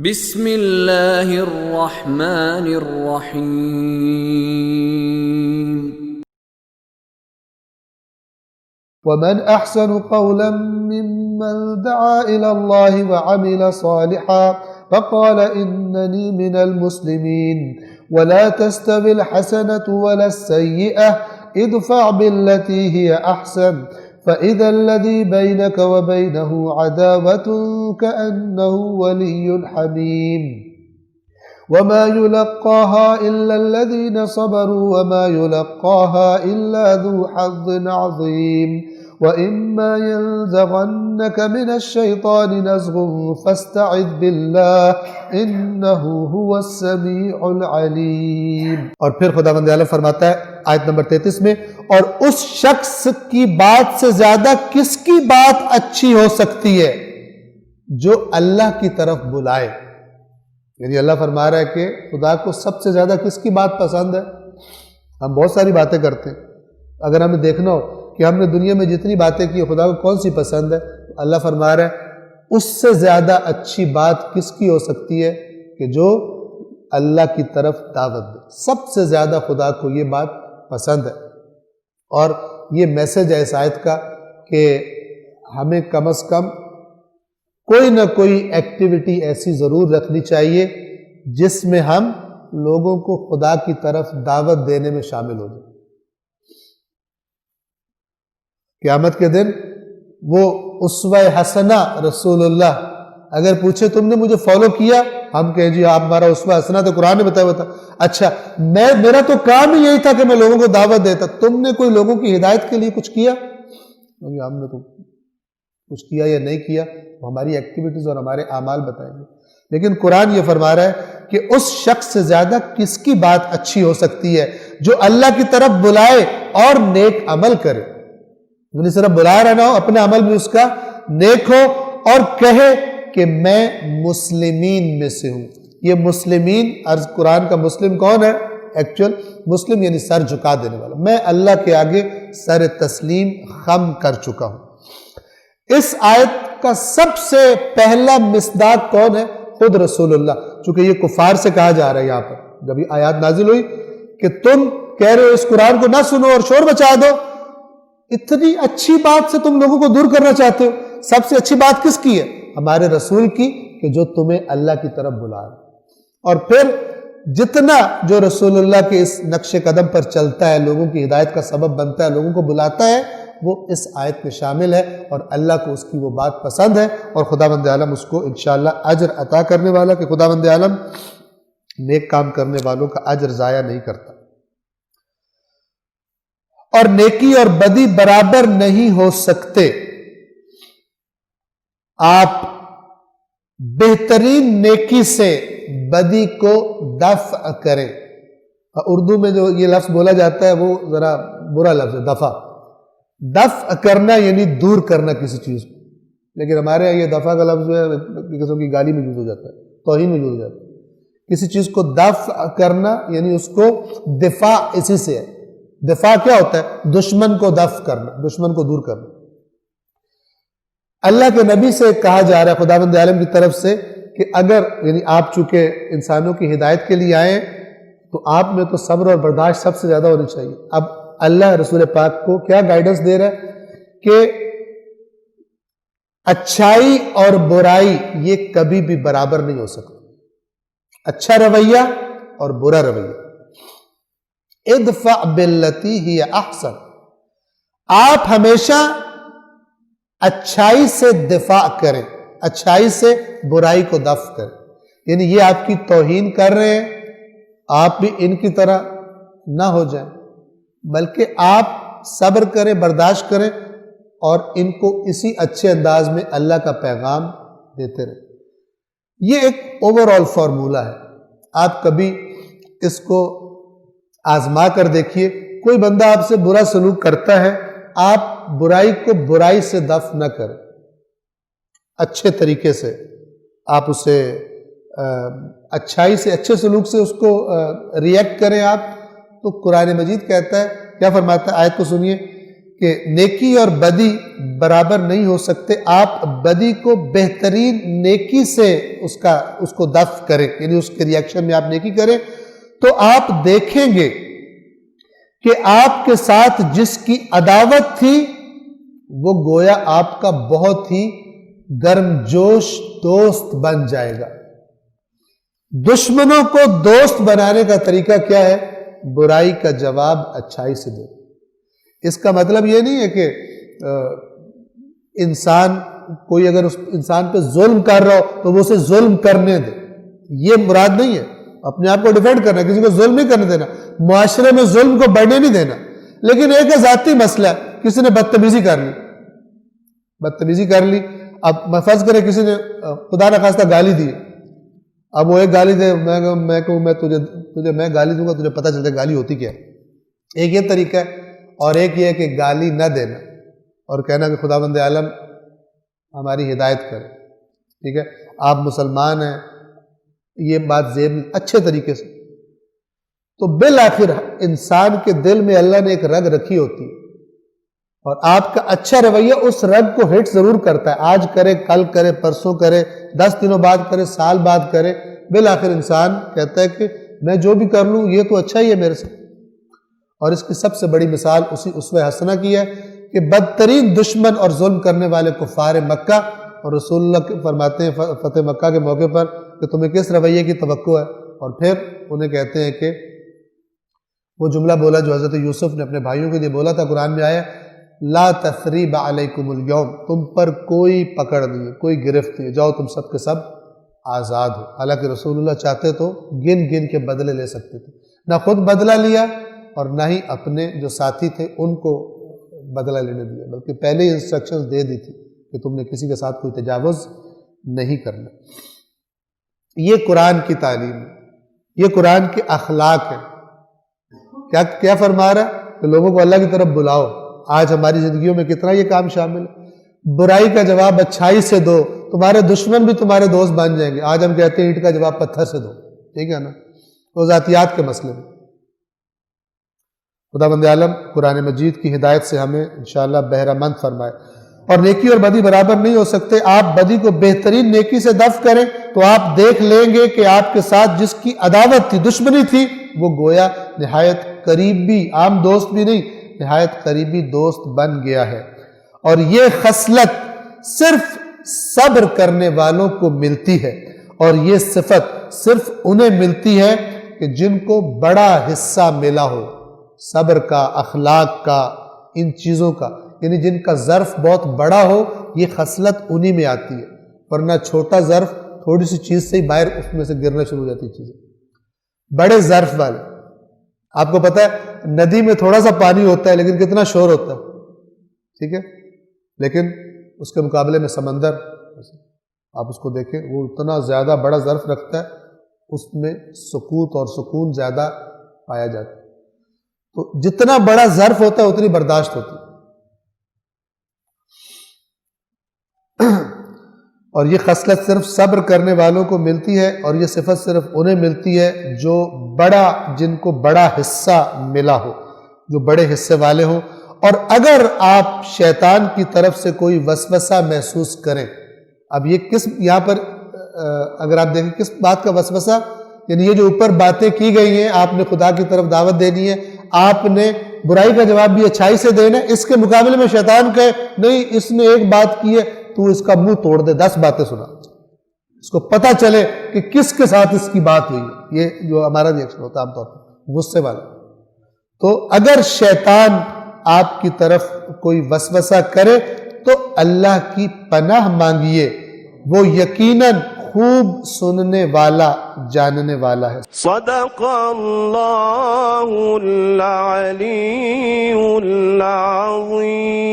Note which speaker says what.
Speaker 1: بسم اللہ الرحمن الرحیم
Speaker 2: ومن احسن قولا ممن دعا الى الله وعمل صالحا فقال انني من المسلمين ولا تستوي الحسنة ولا السيئة ادفع بالتي هي احسن فإذا الذي بينك وبينه عداوة كأنه ولي حميم وما يلقاها إلا الذين صبروا وما يلقاها إلا ذو حظ عظيم وإما ينزغنك من الشيطان نزغ فاستعذ بالله إنه هو السميع العليم۔
Speaker 3: اور پھر خداوند عالم فرماتا ہے آیت نمبر 33 میں، اور اس شخص کی بات سے زیادہ کس کی بات اچھی ہو سکتی ہے جو اللہ کی طرف بلائے۔ یعنی اللہ فرما رہا ہے کہ خدا کو سب سے زیادہ کس کی بات پسند ہے۔ ہم بہت ساری باتیں کرتے ہیں، اگر ہمیں دیکھنا ہو کہ ہم نے دنیا میں جتنی باتیں کی خدا کو کون سی پسند ہے، اللہ فرما رہا ہے اس سے زیادہ اچھی بات کس کی ہو سکتی ہے کہ جو اللہ کی طرف دعوت دے۔ سب سے زیادہ خدا کو یہ بات پسند ہے، اور یہ میسج ہے اس آیت کا کہ ہمیں کم از کم کوئی نہ کوئی ایکٹیویٹی ایسی ضرور رکھنی چاہیے جس میں ہم لوگوں کو خدا کی طرف دعوت دینے میں شامل ہو جائیں۔ قیامت کے دن وہ اسوہ حسنہ رسول اللہ اگر پوچھے تم نے مجھے فالو کیا، ہم کہیں جی آپ ہمارا اسوہ حسنہ تو قرآن نے بتایا ہوا تھا، اچھا میرا تو کام ہی یہی تھا کہ میں لوگوں کو دعوت دیتا، تم نے کوئی لوگوں کی ہدایت کے لیے کچھ کیا؟ ہم نے تو کچھ کیا یا نہیں کیا، ہماری ایکٹیویٹیز اور ہمارے اعمال بتائیں گے۔ لیکن قرآن یہ فرما رہا ہے کہ اس شخص سے زیادہ کس کی بات اچھی ہو سکتی ہے جو اللہ کی طرف بلائے اور نیک عمل کرے۔ یعنی صرف بلا رہا نہ ہو، اپنے عمل بھی اس کا نیک ہو، اور کہے کہ میں مسلمین میں سے ہوں۔ یہ مسلمین، عرض قرآن کا مسلم کون ہے؟ ایکچول مسلم یعنی سر جھکا دینے والا، میں اللہ کے آگے سر تسلیم خم کر چکا ہوں۔ اس آیت کا سب سے پہلا مصداق کون ہے؟ خود رسول اللہ، چونکہ یہ کفار سے کہا جا رہا ہے یہاں پر جب یہ آیات نازل ہوئی کہ تم کہہ رہے ہو اس قرآن کو نہ سنو اور شور مچا دو، اتنی اچھی بات سے تم لوگوں کو دور کرنا چاہتے ہو۔ سب سے اچھی بات کس کی ہے؟ ہمارے رسول کی، کہ جو تمہیں اللہ کی طرف بلا رہا ہے۔ اور پھر جتنا جو رسول اللہ کے اس نقش قدم پر چلتا ہے، لوگوں کی ہدایت کا سبب بنتا ہے، لوگوں کو بلاتا ہے، وہ اس آیت میں شامل ہے، اور اللہ کو اس کی وہ بات پسند ہے، اور خداوند عالم اس کو انشاءاللہ اجر عطا کرنے والا، کہ خداوند عالم نیک کام کرنے والوں کا اجر ضائع نہیں کرتا۔ اور نیکی اور بدی برابر نہیں ہو سکتے۔ آپ بہترین نیکی سے بدی کو دفع کریں۔ اردو میں جو یہ لفظ بولا جاتا ہے وہ ذرا برا لفظ ہے، دفع کرنا یعنی دور کرنا کسی چیز کو، لیکن ہمارے یہاں یہ دفع کا لفظ جو ہے قسم کی گالی میں یوز ہو جاتا ہے، توہین میں یوز ہو جاتا ہے۔ کسی چیز کو دفع کرنا یعنی اس کو دفاع، اسی سے ہے۔ دفاع کیا ہوتا ہے؟ دشمن کو دفع کرنا، دشمن کو دور کرنا۔ اللہ کے نبی سے کہا جا رہا ہے خداوند عالم کی طرف سے کہ اگر یعنی آپ چونکہ انسانوں کی ہدایت کے لیے آئے تو آپ میں تو صبر اور برداشت سب سے زیادہ ہونی چاہیے۔ اب اللہ رسول پاک کو کیا گائیڈنس دے رہا ہے کہ اچھائی اور برائی یہ کبھی بھی برابر نہیں ہو سکتا۔ اچھا رویہ اور برا رویہ، ادفع باللتی ہی احسن، آپ ہمیشہ اچھائی سے دفاع کریں، اچھائی سے برائی کو دفع کریں۔ یعنی یہ آپ کی توہین کر رہے ہیں، آپ بھی ان کی طرح نہ ہو جائیں، بلکہ آپ صبر کریں، برداشت کریں، اور ان کو اسی اچھے انداز میں اللہ کا پیغام دیتے رہیں۔ یہ ایک اوورآل فارمولہ ہے، آپ کبھی اس کو آزما کر دیکھیے۔ کوئی بندہ آپ سے برا سلوک کرتا ہے، آپ برائی کو برائی سے دفع نہ کریں، اچھے طریقے سے آپ اسے اچھائی سے، اچھے سلوک سے اس کو ریئیکٹ کریں آپ۔ تو قرآن مجید کہتا ہے، کیا فرماتا ہے؟ آیت کو سنیے کہ نیکی اور بدی برابر نہیں ہو سکتے. آپ بدی کو بہترین نیکی سے اس کو دفع کریں، یعنی اس کے ریاکشن میں آپ نیکی کریں، تو آپ دیکھیں گے کہ آپ کے ساتھ جس کی عداوت تھی وہ گویا آپ کا بہت ہی گرم جوش دوست بن جائے گا. دشمنوں کو دوست بنانے کا طریقہ کیا ہے؟ برائی کا جواب اچھائی سے دے. اس کا مطلب یہ نہیں ہے کہ انسان کوئی اگر اس انسان پہ ظلم کر رہا ہو تو وہ اسے ظلم کرنے دے، یہ مراد نہیں ہے. اپنے آپ کو ڈیفینڈ کرنا، کسی کو ظلم نہیں کرنے دینا، معاشرے میں ظلم کو بڑھنے نہیں دینا. لیکن ایک ذاتی مسئلہ ہے، کسی نے بدتمیزی کر لی. اب فرض کرے کسی نے خدا نخواستہ گالی دی، اب وہ ایک گالی دے، میں کہوں میں گالی دوں گا، تجھے پتہ چلتا ہے گالی ہوتی کیا ہے. ایک یہ طریقہ ہے، اور ایک یہ ہے کہ گالی نہ دینا اور کہنا کہ خداوند عالم ہماری ہدایت کرے. ٹھیک ہے، آپ مسلمان ہیں، یہ بات زیب اچھے طریقے سے. تو بالآخر انسان کے دل میں اللہ نے ایک رگ رکھی ہوتی ہے، اور آپ کا اچھا رویہ اس رگ کو ہٹ ضرور کرتا ہے. آج کرے، کل کرے، پرسوں کرے، 10 دنوں بعد کرے، سال بعد کرے، بالآخر انسان کہتا ہے کہ میں جو بھی کر لوں یہ تو اچھا ہی ہے میرے سے. اور اس کی سب سے بڑی مثال اسی اسوہ حسنہ کی ہے کہ بدترین دشمن اور ظلم کرنے والے کفار مکہ، اور رسول اللہ فرماتے ہیں فتح مکہ کے موقع پر کہ تمہیں کس رویے کی توقع ہے، اور پھر انہیں کہتے ہیں کہ وہ جملہ بولا جو حضرت یوسف نے اپنے بھائیوں کے لیے بولا تھا. قرآن میں آیا لا تثریب علیکم اليوم، تم پر کوئی پکڑ نہیں ہے، کوئی گرفت نہیں ہے، جاؤ تم سب کے سب آزاد ہو. حالانکہ رسول اللہ چاہتے تو گن گن کے بدلے لے سکتے تھے، نہ خود بدلہ لیا اور نہ ہی اپنے جو ساتھی تھے ان کو بدلہ لینے دیا، بلکہ پہلے ہی انسٹرکشنز دے دی تھی کہ تم نے کسی کے ساتھ کوئی تجاوز نہیں کرنا. یہ قرآن کی تعلیم ہے، یہ قرآن کے اخلاق ہے. کیا فرما رہا ہے کہ لوگوں کو اللہ کی طرف بلاؤ. آج ہماری زندگیوں میں کتنا یہ کام شامل ہے. برائی کا جواب اچھائی سے دو، تمہارے دشمن بھی تمہارے دوست بن جائیں گے. آج ہم کہتے ہیں اینٹ کا جواب پتھر سے دو، ٹھیک ہے نا. تو ذاتیات کے مسئلے میں خداوند عالم قرآن مجید کی ہدایت سے ہمیں انشاءاللہ بہرہ مند فرمائے. اور نیکی اور بدی برابر نہیں ہو سکتے. آپ بدی کو بہترین نیکی سے دفع کریں تو آپ دیکھ لیں گے کہ آپ کے ساتھ جس کی عداوت تھی، دشمنی تھی، وہ گویا نہایت قریبی، عام دوست بھی نہیں، نہایت قریبی دوست بن گیا ہے. اور یہ خصلت صرف صبر کرنے والوں کو ملتی ہے، اور یہ صفت صرف انہیں ملتی ہے کہ جن کو بڑا حصہ ملا ہو صبر کا، اخلاق کا، ان چیزوں کا، یعنی جن کا ظرف بہت بڑا ہو. یہ خصلت انہی میں آتی ہے، ورنہ چھوٹا ظرف تھوڑی سی چیز سے ہی باہر اس میں سے گرنا شروع ہو جاتی چیزیں. بڑے ظرف والے، آپ کو پتہ ہے ندی میں تھوڑا سا پانی ہوتا ہے لیکن کتنا شور ہوتا ہے، ٹھیک ہے، لیکن اس کے مقابلے میں سمندر آپ اس کو دیکھیں وہ اتنا زیادہ بڑا ظرف رکھتا ہے، اس میں سکوت اور سکون زیادہ پایا جاتا ہے. تو جتنا بڑا ظرف ہوتا ہے اتنی برداشت ہوتی ہے. اور یہ خصلت صرف صبر کرنے والوں کو ملتی ہے، اور یہ صفت صرف انہیں ملتی ہے جو جن کو بڑا حصہ ملا ہو، جو بڑے حصے والے ہوں. اور اگر آپ شیطان کی طرف سے کوئی وسوسہ محسوس کریں، اب یہ یہاں پر اگر آپ دیکھیں کس بات کا وسوسہ، یعنی یہ جو اوپر باتیں کی گئی ہیں، آپ نے خدا کی طرف دعوت دینی ہے، آپ نے برائی کا جواب بھی اچھائی سے دینا ہے. اس کے مقابلے میں شیطان کہے نہیں اس نے ایک بات کی ہے تو اس کا منہ توڑ دے، 10 باتیں سنا، اس کو پتہ چلے کہ کس کے ساتھ اس کی بات ہوئی ہے. یہ جو ہمارا ریئیکشن ہوتا ہے عام طور پر غصے والا. تو اگر شیطان آپ کی طرف کوئی وسوسہ کرے تو اللہ کی پناہ مانگیے، وہ یقیناً خوب سننے والا، جاننے والا ہے.
Speaker 4: صدق اللہ العلی العظیم.